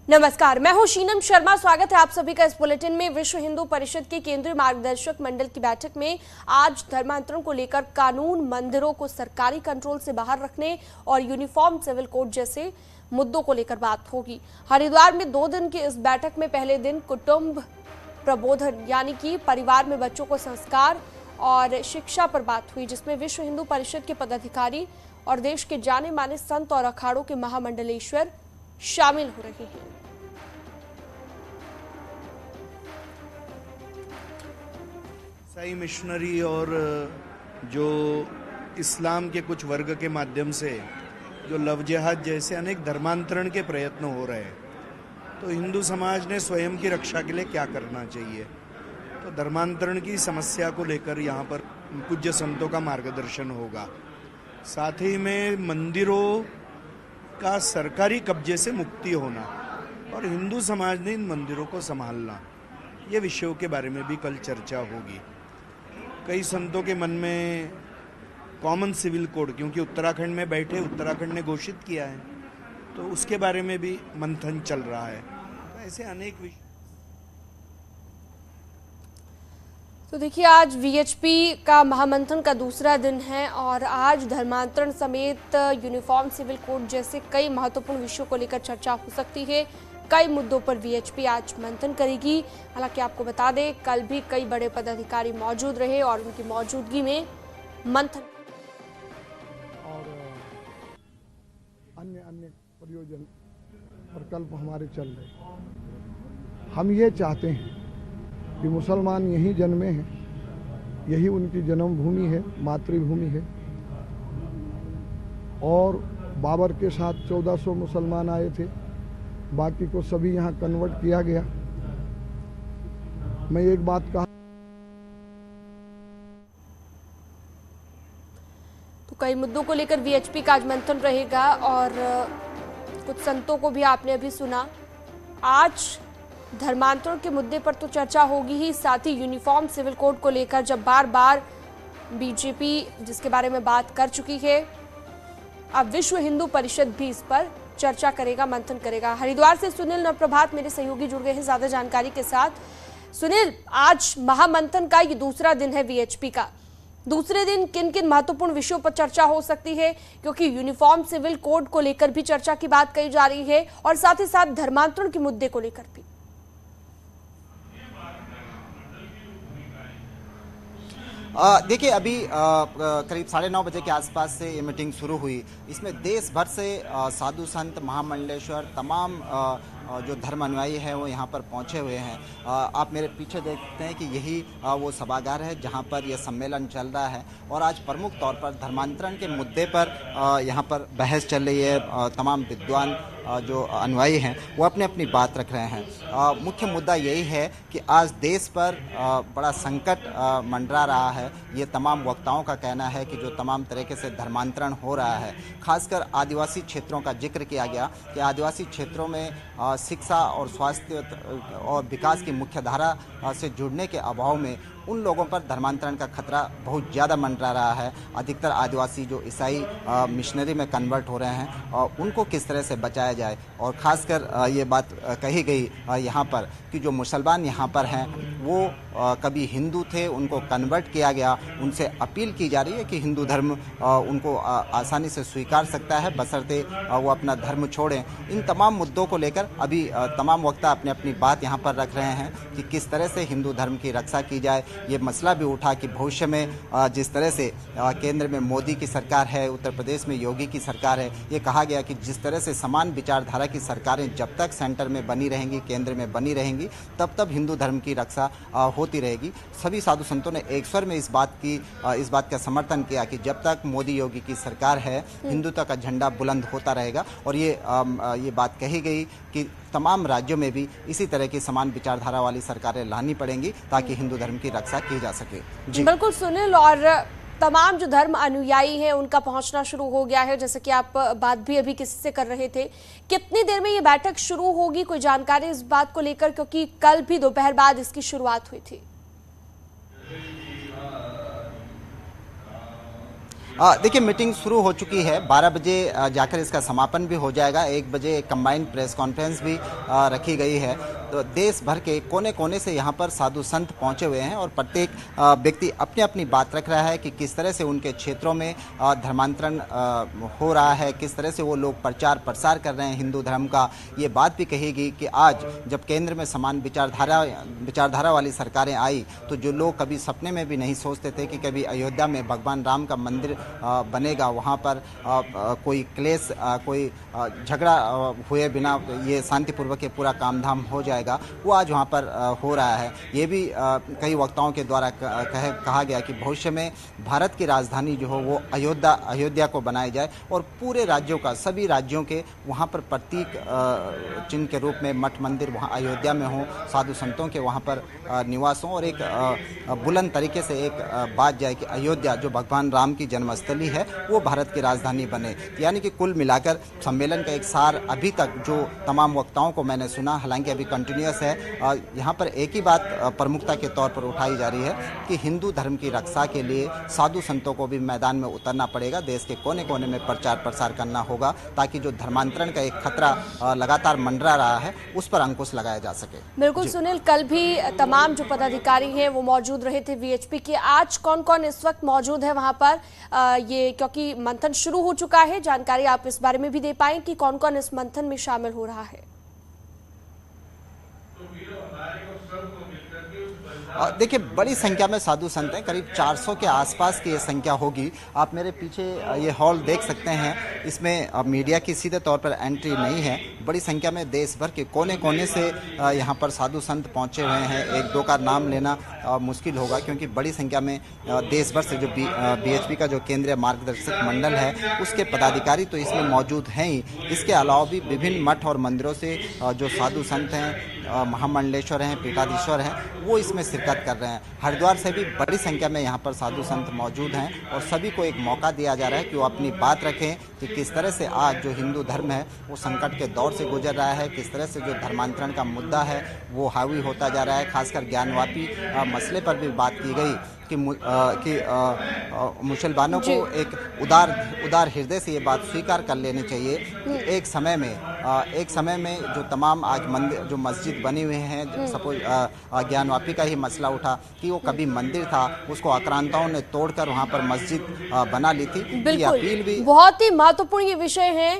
नमस्कार, मैं हूं शीनम शर्मा। स्वागत है आप सभी का इस बुलेटिन में। विश्व हिंदू परिषद के केंद्रीय मार्गदर्शक मंडल की बैठक में आज धर्मांतरण को लेकर कानून, मंदिरों को सरकारी कंट्रोल से बाहर रखने और यूनिफॉर्म सिविल कोड जैसे मुद्दों को लेकर बात होगी। हरिद्वार में 2 दिन की इस बैठक में पहले दिन कुटुंब प्रबोधन यानी कि परिवार में बच्चों को संस्कार और शिक्षा पर बात हुई, जिसमें विश्व हिंदू परिषद के पदाधिकारी और देश के जाने माने संत और अखाड़ों के महामंडलेश्वर शामिल हो रहे हैं। ईसाई मिशनरी और जो इस्लाम के कुछ वर्ग के माध्यम से जो लव जिहाद जैसे अनेक धर्मांतरण के प्रयत्न हो रहे हैं, तो हिंदू समाज ने स्वयं की रक्षा के लिए क्या करना चाहिए, तो धर्मांतरण की समस्या को लेकर यहाँ पर पूज्य संतों का मार्गदर्शन होगा। साथ ही में मंदिरों का सरकारी कब्जे से मुक्ति होना और हिंदू समाज ने इन मंदिरों को संभालना, ये विषयों के बारे में भी कल चर्चा होगी। कई संतों के मन में कॉमन सिविल कोड, क्योंकि उत्तराखंड में बैठे उत्तराखंड ने घोषित किया है, तो उसके बारे में भी मंथन चल रहा है। तो ऐसे अनेक विषय। तो देखिए, आज वीएचपी का महामंथन का दूसरा दिन है और आज धर्मांतरण समेत यूनिफॉर्म सिविल कोड जैसे कई महत्वपूर्ण विषयों को लेकर चर्चा हो सकती है। कई मुद्दों पर वीएचपी आज मंथन करेगी। हालांकि आपको बता दें, कल भी कई बड़े पदाधिकारी मौजूद रहे और उनकी मौजूदगी में मंथन और अन्य अन्य प्रयोजन प्रकल्प हमारे चल रहे। हम ये चाहते हैं कि मुसलमान यहीं जन्मे हैं, यही उनकी जन्मभूमि है, मातृभूमि है। और बाबर के साथ 1400 मुसलमान आए थे, बाकी को सभी यहाँ कन्वर्ट किया गया। मैं एक बात कहा, तो कई मुद्दों को लेकर वीएचपी का आज मंथन रहेगा और कुछ संतों को भी आपने अभी सुना। आज धर्मांतरण के मुद्दे पर तो चर्चा होगी ही, साथ ही यूनिफॉर्म सिविल कोड को लेकर जब बार बार बीजेपी जिसके बारे में बात कर चुकी है, अब विश्व हिंदू परिषद भी इस पर चर्चा करेगा, मंथन करेगा। हरिद्वार से सुनील नवप्रभात मेरे सहयोगी जुड़ गए हैं ज्यादा जानकारी के साथ। सुनील, आज महामंथन का ये दूसरा दिन है वीएचपी का। दूसरे दिन किन किन महत्वपूर्ण विषयों पर चर्चा हो सकती है, क्योंकि यूनिफॉर्म सिविल कोड को लेकर भी चर्चा की बात कही जा रही है और साथ ही साथ धर्मांतरण के मुद्दे को लेकर भी। देखिए, अभी करीब 9:30 बजे के आसपास से ये मीटिंग शुरू हुई। इसमें देश भर से साधु संत, महामंडलेश्वर, तमाम जो धर्म अनुयायी हैं वो यहाँ पर पहुँचे हुए हैं। आप मेरे पीछे देखते हैं कि यही वो सभागार है जहाँ पर यह सम्मेलन चल रहा है और आज प्रमुख तौर पर धर्मांतरण के मुद्दे पर यहाँ पर बहस चल रही है। तमाम विद्वान जो अनुयायी हैं वो अपनी अपनी बात रख रहे हैं। मुख्य मुद्दा यही है कि आज देश पर बड़ा संकट मंडरा रहा है। ये तमाम वक्ताओं का कहना है कि जो तमाम तरीके से धर्मांतरण हो रहा है, खासकर आदिवासी क्षेत्रों का जिक्र किया गया कि आदिवासी क्षेत्रों में शिक्षा और स्वास्थ्य और विकास की मुख्य धारा से जुड़ने के अभाव में उन लोगों पर धर्मांतरण का खतरा बहुत ज़्यादा मंडरा रहा है। अधिकतर आदिवासी जो ईसाई मिशनरी में कन्वर्ट हो रहे हैं और उनको किस तरह से बचाया जाए, और ख़ासकर ये बात कही गई यहाँ पर कि जो मुसलमान यहाँ पर हैं वो कभी हिंदू थे, उनको कन्वर्ट किया गया। उनसे अपील की जा रही है कि हिंदू धर्म उनको आसानी से स्वीकार सकता है, बशर्ते वो अपना धर्म छोड़ें। इन तमाम मुद्दों को लेकर अभी तमाम वक्ता अपनी अपनी बात यहाँ पर रख रहे हैं कि किस तरह से हिंदू धर्म की रक्षा की जाए। ये मसला भी उठा कि भविष्य में जिस तरह से केंद्र में मोदी की सरकार है, उत्तर प्रदेश में योगी की सरकार है, ये कहा गया कि जिस तरह से समान विचारधारा की सरकारें जब तक सेंटर में बनी रहेंगी, केंद्र में बनी रहेंगी, तब तक हिंदू धर्म की रक्षा होती रहेगी। सभी साधु संतों ने एक स्वर में इस बात का समर्थन किया कि जब तक मोदी योगी की सरकार है, हिंदुत्व का झंडा बुलंद होता रहेगा। और ये बात कही गई कि तमाम राज्यों में भी इसी तरह की समान विचारधारा वाली सरकारें लानी पड़ेंगी ताकि हिंदू धर्म की रक्षा की जा सके। जी बिल्कुल सुनील, और तमाम जो धर्म अनुयायी हैं उनका पहुंचना शुरू हो गया है, जैसे कि आप बात भी अभी किसी से कर रहे थे। कितनी देर में ये बैठक शुरू होगी, कोई जानकारी इस बात को लेकर, क्योंकि कल भी दोपहर बाद इसकी शुरुआत हुई थी? देखिए मीटिंग शुरू हो चुकी है, 12 बजे जाकर इसका समापन भी हो जाएगा। 1 बजे कंबाइंड प्रेस कॉन्फ्रेंस भी रखी गई है। तो देश भर के कोने कोने से यहाँ पर साधु संत पहुँचे हुए हैं और प्रत्येक व्यक्ति अपनी अपनी बात रख रहा है कि किस तरह से उनके क्षेत्रों में धर्मांतरण हो रहा है, किस तरह से वो लोग प्रचार प्रसार कर रहे हैं हिंदू धर्म का। ये बात भी कहेगी कि आज जब केंद्र में समान विचारधारा वाली सरकारें आई तो जो लोग कभी सपने में भी नहीं सोचते थे कि कभी अयोध्या में भगवान राम का मंदिर बनेगा, वहाँ पर कोई क्लेश कोई झगड़ा हुए बिना ये शांतिपूर्वक ये पूरा कामधाम हो जाएगा, वो आज वहाँ पर हो रहा है। ये भी कई वक्ताओं के द्वारा कहा गया कि भविष्य में भारत की राजधानी जो हो वो अयोध्या को बनाई जाए और पूरे राज्यों का, सभी राज्यों के वहाँ पर प्रतीक चिन्ह के रूप में मठ मंदिर वहाँ अयोध्या में हो, साधु संतों के वहाँ पर निवास हो और एक बुलंद तरीके से एक बात जाए कि अयोध्या जो भगवान राम की जन्मस्थली है वो भारत की राजधानी बने। यानी कि कुल मिलाकर सम्मेलन का एक सार अभी तक जो तमाम वक्ताओं को मैंने सुना, हालांकि अभी कंटिन्यूस है, यहाँ पर एक ही बात प्रमुखता के तौर पर उठाई जा रही है कि हिंदू धर्म की रक्षा के लिए साधु संतों को भी मैदान में उतरना पड़ेगा, देश के कोने कोने में प्रचार प्रसार करना होगा ताकि जो धर्मांतरण का एक खतरा लगातार मंडरा रहा है उस पर अंकुश लगाया जा सके। बिल्कुल सुनील, कल भी तमाम जो पदाधिकारी हैं वो मौजूद रहे थे वीएचपी के, आज कौन कौन इस वक्त मौजूद है वहां पर? ये क्योंकि मंथन शुरू हो चुका है, जानकारी आप इस बारे में भी दे पाएं कि कौन कौन इस मंथन में शामिल हो रहा है? देखिए बड़ी संख्या में साधु संत हैं, करीब 400 के आसपास की ये संख्या होगी। आप मेरे पीछे ये हॉल देख सकते हैं, इसमें मीडिया की सीधे तौर पर एंट्री नहीं है। बड़ी संख्या में देश भर के कोने कोने से यहाँ पर साधु संत पहुँचे हुए हैं। एक दो का नाम लेना मुश्किल होगा क्योंकि बड़ी संख्या में देश भर से जो बीएचपी का जो केंद्रीय मार्गदर्शक मंडल है उसके पदाधिकारी तो इसमें मौजूद हैं ही। इसके अलावा भी विभिन्न मठ और मंदिरों से जो साधु संत हैं, महामंडलेश्वर हैं, पीठाधीश्वर हैं, वो इसमें शिरकत कर रहे हैं। हरिद्वार से भी बड़ी संख्या में यहाँ पर साधु संत मौजूद हैं और सभी को एक मौका दिया जा रहा है कि वो अपनी बात रखें कि किस तरह से आज जो हिंदू धर्म है वो संकट के दौर से गुजर रहा है, किस तरह से जो धर्मांतरण का मुद्दा है वो हावी होता जा रहा है। खासकर ज्ञानवापी मसले पर भी बात की गई कि मुसलमानों को एक उदार हृदय से ये बात स्वीकार कर लेनी चाहिए कि एक समय में जो तमाम आज मंदिर जो मस्जिद बनी हुए हैं, सपोज ज्ञानवापी का ही मसला उठा कि वो कभी मंदिर था, उसको आक्रांताओं ने तोड़कर वहाँ पर मस्जिद बना ली थी। ये अपील भी बहुत ही महत्वपूर्ण ये विषय है